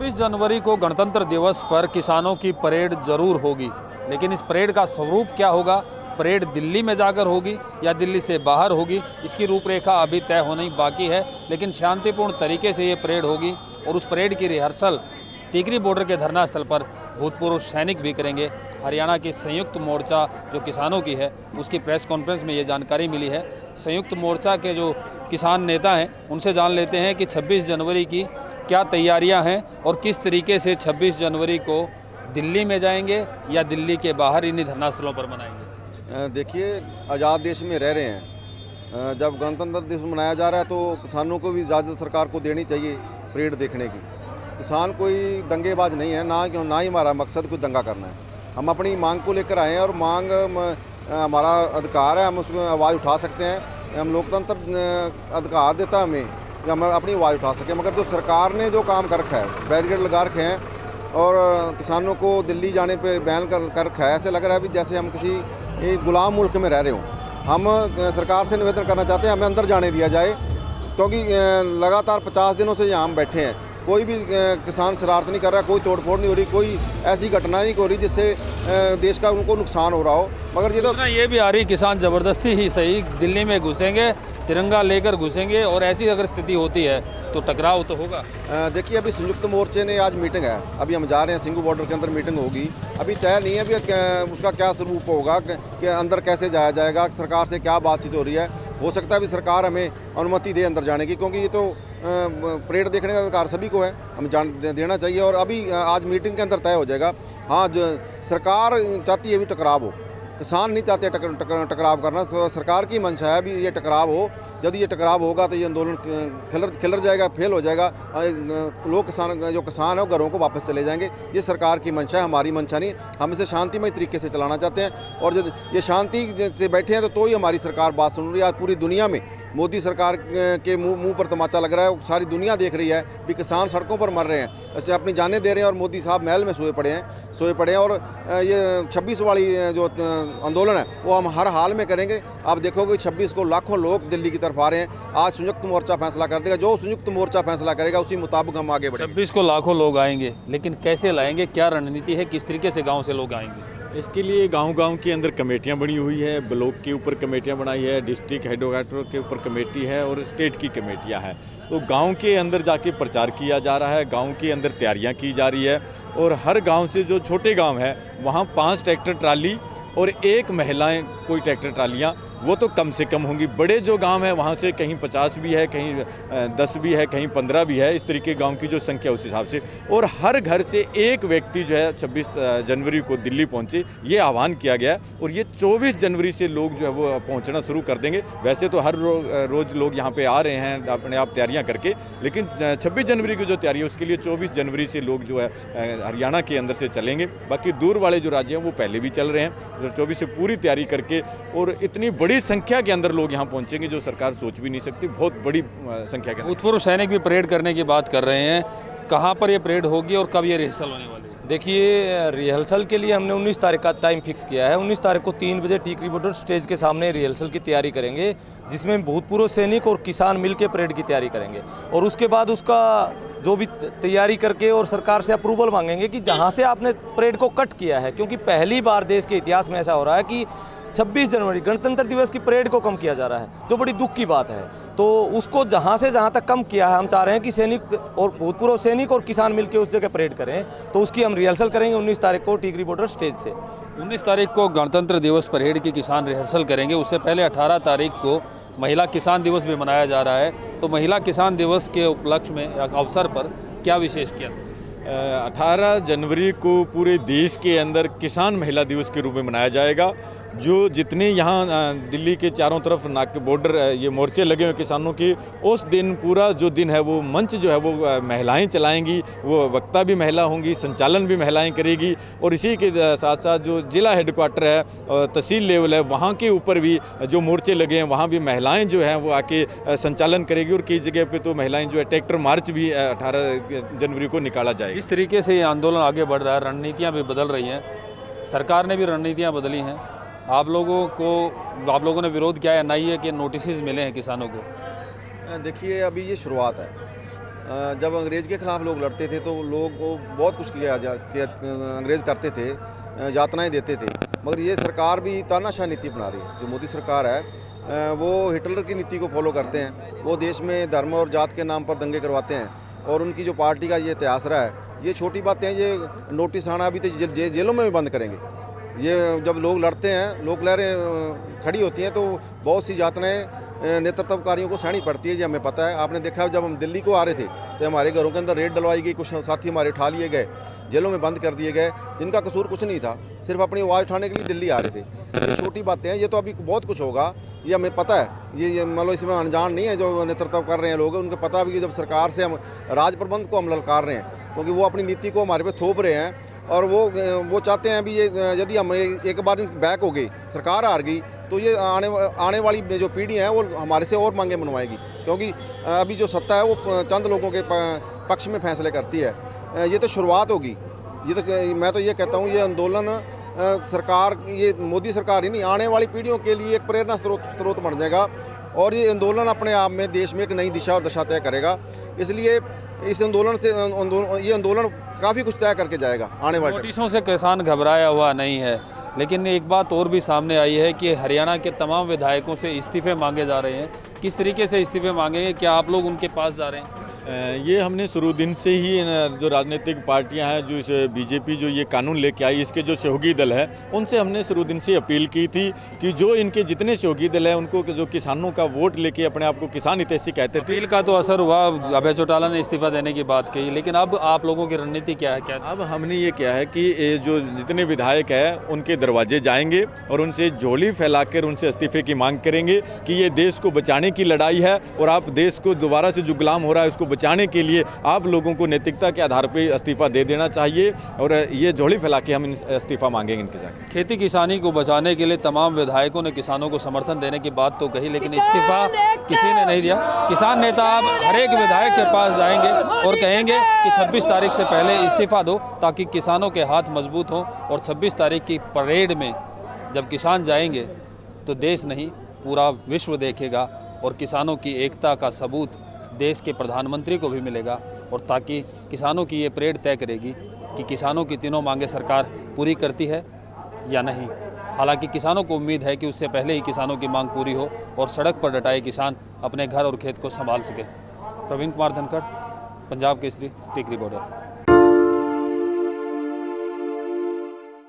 26 जनवरी को गणतंत्र दिवस पर किसानों की परेड जरूर होगी, लेकिन इस परेड का स्वरूप क्या होगा, परेड दिल्ली में जाकर होगी या दिल्ली से बाहर होगी, इसकी रूपरेखा अभी तय होनी बाकी है। लेकिन शांतिपूर्ण तरीके से ये परेड होगी और उस परेड की रिहर्सल टिकरी बॉर्डर के धरना स्थल पर भूतपूर्व सैनिक भी करेंगे। हरियाणा की संयुक्त मोर्चा जो किसानों की है, उसकी प्रेस कॉन्फ्रेंस में ये जानकारी मिली है। संयुक्त मोर्चा के जो किसान नेता हैं उनसे जान लेते हैं कि 26 जनवरी की क्या तैयारियां हैं और किस तरीके से 26 जनवरी को दिल्ली में जाएंगे या दिल्ली के बाहर इन्हीं धरना स्थलों पर मनाएंगे। देखिए, आज़ाद देश में रह रहे हैं, जब गणतंत्र दिवस मनाया जा रहा है तो किसानों को भी इजाज़त सरकार को देनी चाहिए परेड देखने की। किसान कोई दंगेबाज नहीं है, ना ही हमारा मकसद कोई दंगा करना है। हम अपनी मांग को लेकर आए हैं और मांग हमारा अधिकार है, हम उसको आवाज़ उठा सकते हैं। हम लोकतंत्र अधिकार देता है हमें कि हम अपनी आवाज़ उठा सकें। मगर जो सरकार ने जो काम कर रखा है, बैरिकेड लगा रखे हैं और किसानों को दिल्ली जाने पे बैन कर रखा है, ऐसे लग रहा है भी जैसे हम किसी गुलाम मुल्क में रह रहे हों। हम सरकार से निवेदन करना चाहते हैं हमें अंदर जाने दिया जाए, क्योंकि लगातार 50 दिनों से यहाँ हम बैठे हैं, कोई भी किसान शरारत नहीं कर रहा, कोई तोड़फोड़ नहीं हो रही, कोई ऐसी घटना नहीं हो रही जिससे देश का उनको नुकसान हो रहा हो। मगर ये भी आ रही किसान ज़बरदस्ती ही सही दिल्ली में घुसेंगे, तिरंगा लेकर घुसेंगे और ऐसी अगर स्थिति होती है तो टकराव तो होगा। देखिए, अभी संयुक्त मोर्चे ने आज मीटिंग है, अभी हम जा रहे हैं, सिंगू बॉर्डर के अंदर मीटिंग होगी। अभी तय नहीं है अभी उसका क्या स्वरूप होगा, कि अंदर कैसे जाया जाएगा, सरकार से क्या बातचीत हो रही है। हो सकता है अभी सरकार हमें अनुमति दे अंदर जाने की, क्योंकि ये तो परेड देखने का अधिकार सभी को है, हम देना चाहिए। और अभी आज मीटिंग के अंदर तय हो जाएगा। हाँ, जो सरकार चाहती है भी टकराव हो, किसान नहीं चाहते टकराव करना। तो सरकार की मंशा है भी ये टकराव हो। यदि ये टकराव होगा तो ये आंदोलन खिलर जाएगा, फेल हो जाएगा। लोग जो किसान है वो घरों को वापस चले जाएंगे। ये सरकार की मंशा है, हमारी मंशा नहीं। हम इसे शांतिमय तरीके से चलाना चाहते हैं और जब ये शांति से बैठे हैं तो ही हमारी सरकार बात सुन रही है। आज पूरी दुनिया में मोदी सरकार के मुंह पर तमाचा लग रहा है, सारी दुनिया देख रही है भी किसान सड़कों पर मर रहे हैं, ऐसे अपनी जानें दे रहे हैं और मोदी साहब महल में सोए पड़े हैं। और ये 26 वाली जो आंदोलन है वो हम हर हाल में करेंगे। आप देखोगे 26 को लाखों लोग दिल्ली की तरफ आ रहे हैं। आज संयुक्त मोर्चा फैसला कर देगा, जो संयुक्त मोर्चा फैसला करेगा उसी मुताबिक हम आगे बढ़ेंगे। 26 को लाखों लोग आएंगे, लेकिन कैसे लाएंगे, क्या रणनीति है, किस तरीके से गाँव से लोग आएंगे? इसके लिए गांव-गांव के अंदर कमेटियां बनी हुई है, ब्लॉक के ऊपर कमेटियां बनाई है, डिस्ट्रिक्ट हेडक्वार्टर के ऊपर कमेटी है और स्टेट की कमेटियां हैं। तो गांव के अंदर जाके प्रचार किया जा रहा है, गांव के अंदर तैयारियां की जा रही है और हर गांव से जो छोटे गांव हैं वहां 5 ट्रैक्टर ट्राली और 1 महिलाएं कोई ट्रैक्टर ट्रालियां, वो तो कम से कम होंगी। बड़े जो गांव हैं वहाँ से कहीं 50 भी है, कहीं 10 भी है, कहीं 15 भी है, इस तरीके गांव की जो संख्या उस हिसाब से। और हर घर से एक व्यक्ति जो है 26 जनवरी को दिल्ली पहुँचे, ये आह्वान किया गया और ये 24 जनवरी से लोग जो है वो पहुँचना शुरू कर देंगे। वैसे तो हर रोज़ लोग यहाँ पे आ रहे हैं अपने आप तैयारियाँ करके, लेकिन 26 जनवरी की जो तैयारी है उसके लिए 24 जनवरी से लोग जो है हरियाणा के अंदर से चलेंगे। बाकी दूर वाले जो राज्य हैं वो पहले भी चल रहे हैं। 24 से पूरी तैयारी करके और इतनी बड़ी संख्या के अंदर लोग यहाँ पहुँचेंगे जो सरकार सोच भी नहीं सकती, बहुत बड़ी संख्या के। भूतपूर्व सैनिक भी परेड करने की बात कर रहे हैं, कहाँ पर ये परेड होगी और कब ये रिहर्सल होने वाली है? देखिए, रिहर्सल के लिए हमने 19 तारीख का टाइम फिक्स किया है। 19 तारीख को 3 बजे टिकरी बॉर्डर स्टेज के सामने रिहर्सल की तैयारी करेंगे, जिसमें भूतपूर्व सैनिक और किसान मिलकर परेड की तैयारी करेंगे और उसके बाद उसका जो भी तैयारी करके और सरकार से अप्रूवल मांगेंगे कि जहां से आपने परेड को कट किया है, क्योंकि पहली बार देश के इतिहास में ऐसा हो रहा है कि 26 जनवरी गणतंत्र दिवस की परेड को कम किया जा रहा है, जो बड़ी दुख की बात है। तो उसको जहां से जहां तक कम किया है, हम चाह रहे हैं कि सैनिक और भूतपूर्व सैनिक और किसान मिलकर उस जगह परेड करें। तो उसकी हम रिहर्सल करेंगे 19 तारीख को टिकरी बॉर्डर स्टेज से। 19 तारीख को गणतंत्र दिवस परेड की किसान रिहर्सल करेंगे। उससे पहले 18 तारीख को महिला किसान दिवस भी मनाया जा रहा है। तो महिला किसान दिवस के उपलक्ष्य में अवसर पर क्या विशेष किया? 18 जनवरी को पूरे देश के अंदर किसान महिला दिवस के रूप में मनाया जाएगा। जो जितने यहाँ दिल्ली के चारों तरफ नाके बॉर्डर ये मोर्चे लगे हुए किसानों के, उस दिन पूरा जो दिन है वो मंच जो है वो महिलाएं चलाएंगी, वो वक्ता भी महिला होंगी, संचालन भी महिलाएं करेगी। और इसी के साथ साथ जो जिला हेडक्वार्टर है, तहसील लेवल है, वहाँ के ऊपर भी जो मोर्चे लगे हैं वहाँ भी महिलाएँ जो हैं वो आके संचालन करेगी। और कई जगह पर तो महिलाएँ जो है ट्रैक्टर मार्च भी 18 जनवरी को निकाला जाएगा। जिस तरीके से ये आंदोलन आगे बढ़ रहा है, रणनीतियाँ भी बदल रही हैं, सरकार ने भी रणनीतियाँ बदली हैं। आप लोगों ने विरोध किया है, एनआईए के नोटिस मिले हैं किसानों को? देखिए, अभी ये शुरुआत है। जब अंग्रेज़ के ख़िलाफ़ लोग लड़ते थे तो लोग को बहुत कुछ किया अंग्रेज़ करते थे, यातनाएं देते थे। मगर ये सरकार भी तानाशाह नीति अपना रही है। जो मोदी सरकार है वो हिटलर की नीति को फॉलो करते हैं। वो देश में धर्म और जात के नाम पर दंगे करवाते हैं और उनकी जो पार्टी का ये इतिहास रहा है, ये छोटी बातें हैं। ये नोटिस आना अभी तो जेलों में भी बंद करेंगे। ये जब लोग लड़ते हैं, लोक लहरें खड़ी होती हैं तो बहुत सी यातनाएं नेतृत्वकारियों को सहनी पड़ती है। ये हमें पता है। आपने देखा जब हम दिल्ली को आ रहे थे तो हमारे घरों के अंदर रेड डलवाई गई, कुछ साथी हमारे उठा लिए गए, जेलों में बंद कर दिए गए, जिनका कसूर कुछ नहीं था, सिर्फ अपनी आवाज़ उठाने के लिए दिल्ली आ रहे थे। ये छोटी बातें हैं। ये तो अभी बहुत कुछ होगा, ये हमें पता है। ये मतलब इसमें अनजान नहीं है जो नेतृत्व कर रहे हैं लोग। उनको पता भी कि जब सरकार से हम राज प्रबंध को हम ललकार रहे हैं, क्योंकि वो अपनी नीति को हमारे पे थोप रहे हैं और वो चाहते हैं भी ये यदि हम एक बार बैक हो गई, सरकार हार गई, तो ये आने वाली जो पीढ़ी है वो हमारे से और मांगे मनवाएगी, क्योंकि अभी जो सत्ता है वो चंद लोगों के पक्ष में फैसले करती है। ये तो शुरुआत होगी। ये तो मैं तो ये कहता हूँ ये आंदोलन सरकार, ये मोदी सरकार ही नहीं, आने वाली पीढ़ियों के लिए एक प्रेरणा स्रोत बन जाएगा और ये आंदोलन अपने आप में देश में एक नई दिशा और दशा तय करेगा। इसलिए इस आंदोलन से ये आंदोलन काफ़ी कुछ तय करके जाएगा आने वाले। नोटिसों से किसान घबराया हुआ नहीं है, लेकिन एक बात और भी सामने आई है कि हरियाणा के तमाम विधायकों से इस्तीफे मांगे जा रहे हैं। किस तरीके से इस्तीफे मांगेंगे? क्या आप लोग उनके पास जा रहे हैं? ये हमने शुरू दिन से ही जो राजनीतिक पार्टियां हैं, जो इस बीजेपी जो ये कानून लेके आई, इसके जो सहयोगी दल है, उनसे हमने शुरू दिन से अपील की थी कि जो इनके जितने सहयोगी दल हैं उनको जो किसानों का वोट लेके अपने आप को किसान हितैषी कहते थे। अपील का तो असर हुआ, अभय चौटाला ने इस्तीफा देने की बात कही, लेकिन अब आप लोगों की रणनीति क्या है? क्या अब हमने ये किया है कि जो जितने विधायक हैं उनके दरवाजे जाएंगे और उनसे झोली फैलाकर उनसे इस्तीफे की मांग करेंगे कि ये देश को बचाने की लड़ाई है और आप देश को दोबारा से जो गुलाम हो रहा है उसको बचाने के लिए आप लोगों को नैतिकता के आधार पर इस्तीफा दे देना चाहिए और ये झोली फैला के हम इस्तीफा मांगेंगे इनके साथ। खेती किसानी को बचाने के लिए तमाम विधायकों ने किसानों को समर्थन देने की बात तो कही, लेकिन इस्तीफा किसी ने नहीं दिया। किसान नेता अब हर एक विधायक के पास जाएंगे और कहेंगे कि 26 तारीख से पहले इस्तीफा दो, ताकि किसानों के हाथ मजबूत हों। और 26 तारीख की परेड में जब किसान जाएंगे तो देश नहीं पूरा विश्व देखेगा और किसानों की एकता का सबूत देश के प्रधानमंत्री को भी मिलेगा। और ताकि किसानों की ये परेड तय करेगी कि किसानों की तीनों मांगें सरकार पूरी करती है या नहीं। हालांकि किसानों को उम्मीद है कि उससे पहले ही किसानों की मांग पूरी हो और सड़क पर डटाए किसान अपने घर और खेत को संभाल सके। प्रवीण कुमार धनखड़, पंजाब केसरी, टिकरी बॉर्डर।